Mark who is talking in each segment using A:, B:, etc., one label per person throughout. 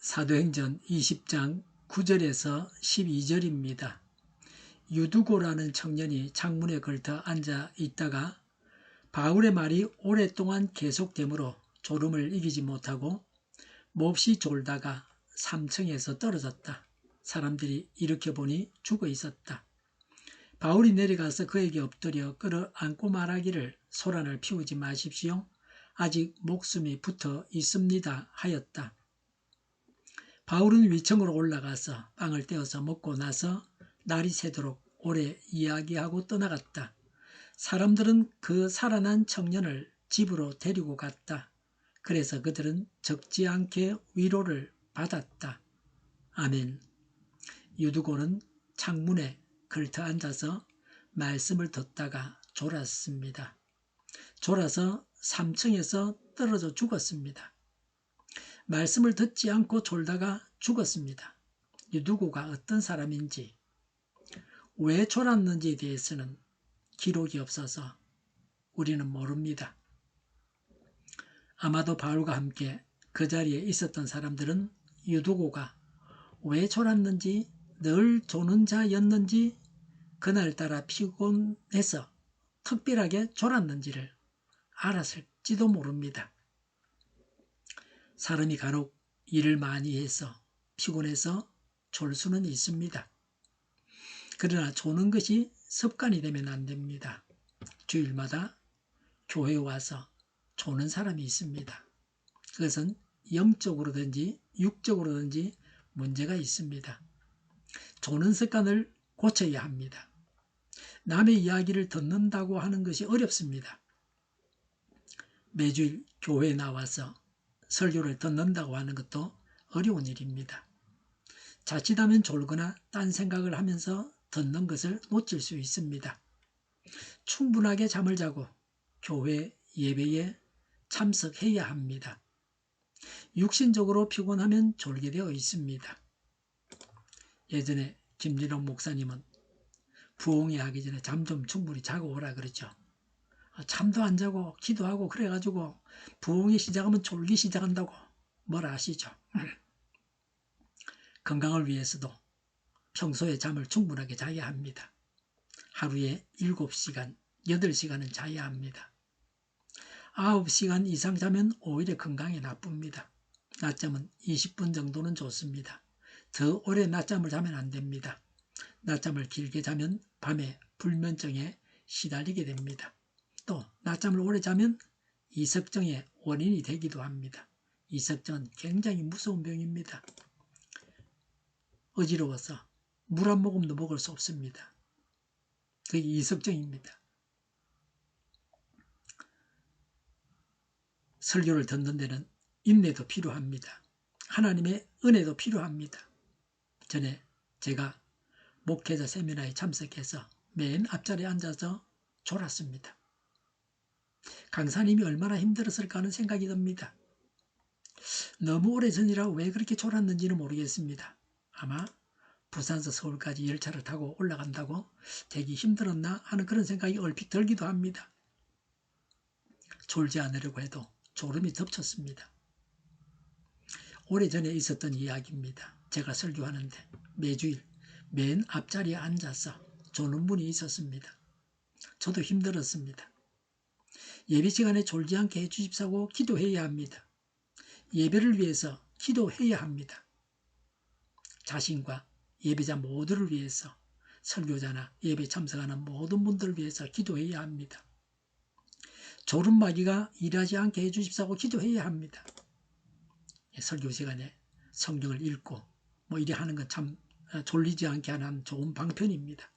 A: 사도행전 20장 9절에서 12절입니다. 유두고라는 청년이 창문에 걸터 앉아 있다가 바울의 말이 오랫동안 계속되므로 졸음을 이기지 못하고 몹시 졸다가 3층에서 떨어졌다. 사람들이 일으켜보니 죽어 있었다. 바울이 내려가서 그에게 엎드려 끌어안고 말하기를 소란을 피우지 마십시오. 아직 목숨이 붙어 있습니다 하였다. 바울은 위층으로 올라가서 빵을 떼어서 먹고 나서 날이 새도록 오래 이야기하고 떠나갔다. 사람들은 그 살아난 청년을 집으로 데리고 갔다. 그래서 그들은 적지 않게 위로를 받았다. 아멘. 유두고는 창문에 걸터 앉아서 말씀을 듣다가 졸았습니다. 졸아서 3층에서 떨어져 죽었습니다. 말씀을 듣지 않고 졸다가 죽었습니다. 유두고가 어떤 사람인지, 왜 졸았는지에 대해서는 기록이 없어서 우리는 모릅니다. 아마도 바울과 함께 그 자리에 있었던 사람들은 유두고가 왜 졸았는지, 늘 조는 자였는지, 그날따라 피곤해서 특별하게 졸았는지를 알았을지도 모릅니다. 사람이 간혹 일을 많이 해서 피곤해서 졸 수는 있습니다. 그러나 조는 것이 습관이 되면 안 됩니다. 주일마다 교회에 와서 조는 사람이 있습니다. 그것은 영적으로든지 육적으로든지 문제가 있습니다. 조는 습관을 고쳐야 합니다. 남의 이야기를 듣는다고 하는 것이 어렵습니다. 매주일 교회에 나와서 설교를 듣는다고 하는 것도 어려운 일입니다. 자칫하면 졸거나 딴 생각을 하면서 듣는 것을 놓칠 수 있습니다. 충분하게 잠을 자고 교회 예배에 참석해야 합니다. 육신적으로 피곤하면 졸게 되어 있습니다. 예전에 김진옥 목사님은 부흥회 하기 전에 잠 좀 충분히 자고 오라 그러죠. 잠도 안 자고 기도하고 그래가지고 부흥회 시작하면 졸기 시작한다고 뭐라 아시죠? 건강을 위해서도 평소에 잠을 충분하게 자야 합니다. 하루에 7시간, 8시간은 자야 합니다. 9시간 이상 자면 오히려 건강에 나쁩니다. 낮잠은 20분 정도는 좋습니다. 더 오래 낮잠을 자면 안 됩니다. 낮잠을 길게 자면 밤에 불면증에 시달리게 됩니다. 또 낮잠을 오래 자면 이석증의 원인이 되기도 합니다. 이석증은 굉장히 무서운 병입니다. 어지러워서 물 한 모금도 먹을 수 없습니다. 그게 이석증입니다. 설교를 듣는 데는 인내도 필요합니다. 하나님의 은혜도 필요합니다. 전에 제가 목회자 세미나에 참석해서 맨 앞자리에 앉아서 졸았습니다. 강사님이 얼마나 힘들었을까 하는 생각이 듭니다. 너무 오래전이라 왜 그렇게 졸았는지는 모르겠습니다. 아마 부산에서 서울까지 열차를 타고 올라간다고 되게 힘들었나 하는 그런 생각이 얼핏 들기도 합니다. 졸지 않으려고 해도 졸음이 덮쳤습니다. 오래전에 있었던 이야기입니다. 제가 설교하는데 매주일 맨 앞자리에 앉아서 조는 분이 있었습니다. 저도 힘들었습니다. 예배 시간에 졸지 않게 해주십사고 기도해야 합니다. 예배를 위해서 기도해야 합니다. 자신과 예배자 모두를 위해서, 설교자나 예배 참석하는 모든 분들을 위해서 기도해야 합니다. 졸음마귀가 일하지 않게 해주십사고 기도해야 합니다. 설교 시간에 성경을 읽고 이래 하는 건 참 졸리지 않게 하는 좋은 방편입니다.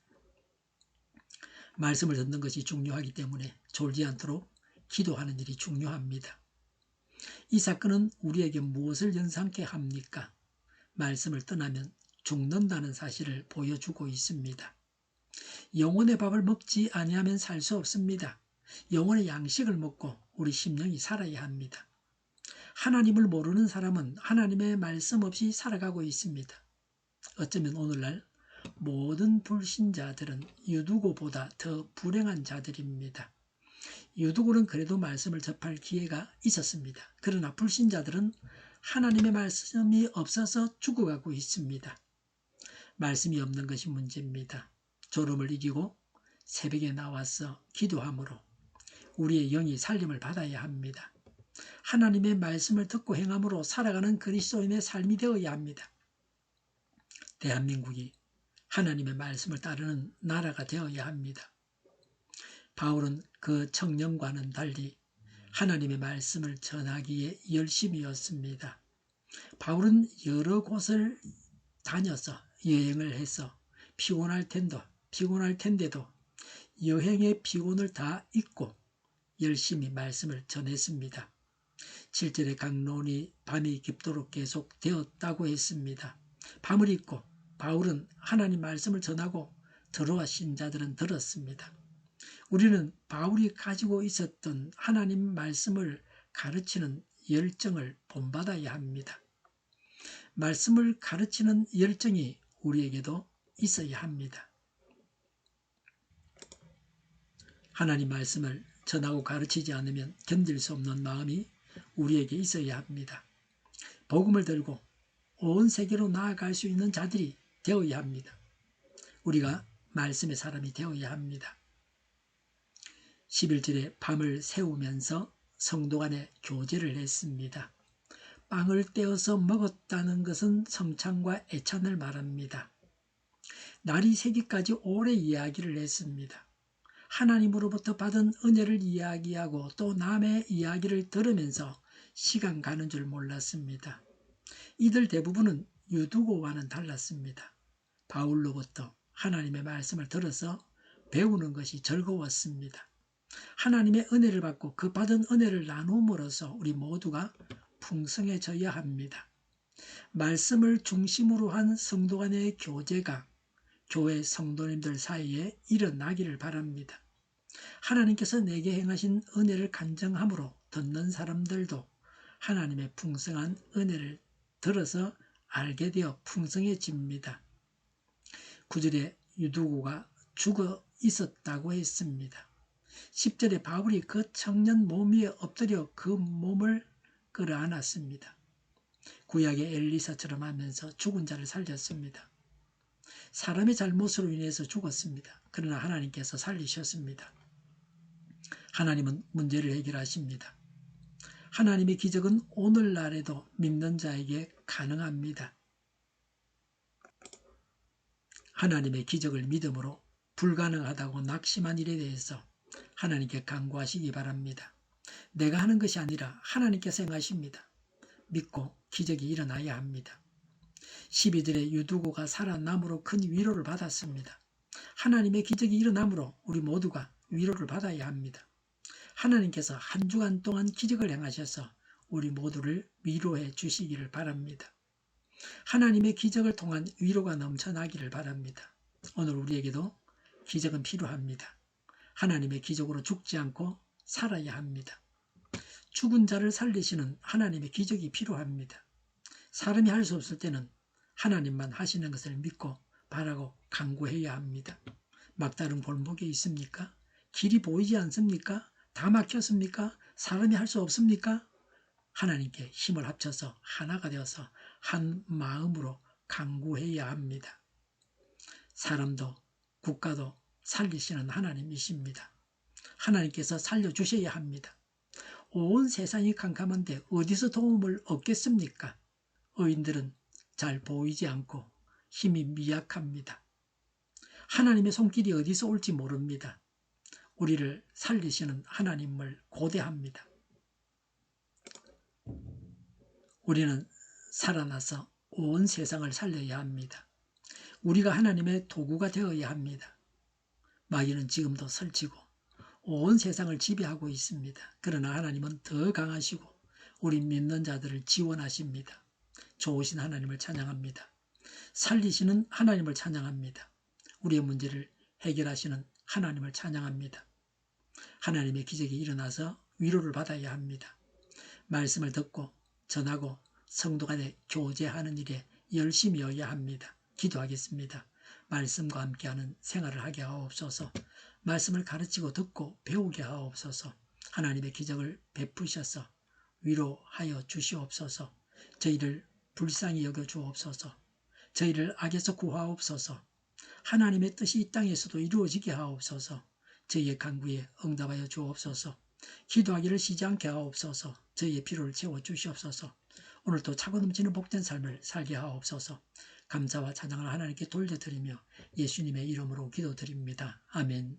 A: 말씀을 듣는 것이 중요하기 때문에 졸지 않도록 기도하는 일이 중요합니다. 이 사건은 우리에게 무엇을 연상케 합니까? 말씀을 떠나면 죽는다는 사실을 보여주고 있습니다. 영혼의 밥을 먹지 아니하면 살 수 없습니다. 영혼의 양식을 먹고 우리 심령이 살아야 합니다. 하나님을 모르는 사람은 하나님의 말씀 없이 살아가고 있습니다. 어쩌면 오늘날 모든 불신자들은 유두고보다 더 불행한 자들입니다. 유두고는 그래도 말씀을 접할 기회가 있었습니다. 그러나 불신자들은 하나님의 말씀이 없어서 죽어가고 있습니다. 말씀이 없는 것이 문제입니다. 졸음을 이기고 새벽에 나와서 기도함으로 우리의 영이 살림을 받아야 합니다. 하나님의 말씀을 듣고 행함으로 살아가는 그리스도인의 삶이 되어야 합니다. 대한민국이 하나님의 말씀을 따르는 나라가 되어야 합니다. 바울은 그 청년과는 달리 하나님의 말씀을 전하기에 열심이었습니다. 바울은 여러 곳을 다녀서 여행을 해서 피곤할 텐데도 여행의 피곤을 다 잊고 열심히 말씀을 전했습니다. 7절의 강론이 밤이 깊도록 계속되었다고 했습니다. 밤을 잊고 바울은 하나님 말씀을 전하고 드로아 신자들은 들었습니다. 우리는 바울이 가지고 있었던 하나님 말씀을 가르치는 열정을 본받아야 합니다. 말씀을 가르치는 열정이 우리에게도 있어야 합니다. 하나님 말씀을 전하고 가르치지 않으면 견딜 수 없는 마음이 우리에게 있어야 합니다. 복음을 들고 온 세계로 나아갈 수 있는 자들이 되어야 합니다. 우리가 말씀의 사람이 되어야 합니다. 11절에 밤을 새우면서 성도 간에 교제를 했습니다. 빵을 떼어서 먹었다는 것은 성찬과 애찬을 말합니다. 날이 새기까지 오래 이야기를 했습니다. 하나님으로부터 받은 은혜를 이야기하고 또 남의 이야기를 들으면서 시간 가는 줄 몰랐습니다. 이들 대부분은 유두고와는 달랐습니다. 바울로부터 하나님의 말씀을 들어서 배우는 것이 즐거웠습니다. 하나님의 은혜를 받고 그 받은 은혜를 나눔으로써 우리 모두가 풍성해져야 합니다. 말씀을 중심으로 한 성도 간의 교제가 교회 성도님들 사이에 일어나기를 바랍니다. 하나님께서 내게 행하신 은혜를 간증함으로 듣는 사람들도 하나님의 풍성한 은혜를 들어서 알게 되어 풍성해집니다. 9절에 유두고가 죽어 있었다고 했습니다. 10절에 바울이 그 청년 몸 위에 엎드려 그 몸을 끌어안았습니다. 구약의 엘리사처럼 하면서 죽은 자를 살렸습니다. 사람의 잘못으로 인해서 죽었습니다. 그러나 하나님께서 살리셨습니다. 하나님은 문제를 해결하십니다. 하나님의 기적은 오늘날에도 믿는 자에게 가능합니다. 하나님의 기적을 믿음으로 불가능하다고 낙심한 일에 대해서 하나님께 간구하시기 바랍니다. 내가 하는 것이 아니라 하나님께서 행하십니다. 믿고 기적이 일어나야 합니다. 12절에 유두고가 살아남으로 큰 위로를 받았습니다. 하나님의 기적이 일어남으로 우리 모두가 위로를 받아야 합니다. 하나님께서 한 주간 동안 기적을 행하셔서 우리 모두를 위로해 주시기를 바랍니다. 하나님의 기적을 통한 위로가 넘쳐나기를 바랍니다. 오늘 우리에게도 기적은 필요합니다. 하나님의 기적으로 죽지 않고 살아야 합니다. 죽은 자를 살리시는 하나님의 기적이 필요합니다. 사람이 할 수 없을 때는 하나님만 하시는 것을 믿고 바라고 간구해야 합니다. 막다른 골목에 있습니까? 길이 보이지 않습니까? 다 막혔습니까? 사람이 할 수 없습니까? 하나님께 힘을 합쳐서 하나가 되어서 한 마음으로 간구해야 합니다. 사람도 국가도 살리시는 하나님이십니다. 하나님께서 살려주셔야 합니다. 온 세상이 캄캄한데 어디서 도움을 얻겠습니까? 의인들은 잘 보이지 않고 힘이 미약합니다. 하나님의 손길이 어디서 올지 모릅니다. 우리를 살리시는 하나님을 고대합니다. 우리는 살아나서 온 세상을 살려야 합니다. 우리가 하나님의 도구가 되어야 합니다. 마귀는 지금도 설치고 온 세상을 지배하고 있습니다. 그러나 하나님은 더 강하시고 우리 믿는 자들을 지원하십니다. 좋으신 하나님을 찬양합니다. 살리시는 하나님을 찬양합니다. 우리의 문제를 해결하시는 하나님을 찬양합니다. 하나님의 기적이 일어나서 위로를 받아야 합니다. 말씀을 듣고 전하고 성도 간에 교제하는 일에 열심히여야 합니다. 기도하겠습니다. 말씀과 함께하는 생활을 하게 하옵소서. 말씀을 가르치고 듣고 배우게 하옵소서. 하나님의 기적을 베푸셔서 위로하여 주시옵소서. 저희를 불쌍히 여겨 주옵소서. 저희를 악에서 구하옵소서. 하나님의 뜻이 이 땅에서도 이루어지게 하옵소서. 저희의 간구에 응답하여 주옵소서. 기도하기를 쉬지 않게 하옵소서. 저희의 필요를 채워주시옵소서. 오늘도 차고 넘치는 복된 삶을 살게 하옵소서. 감사와 찬양을 하나님께 돌려드리며 예수님의 이름으로 기도드립니다. 아멘.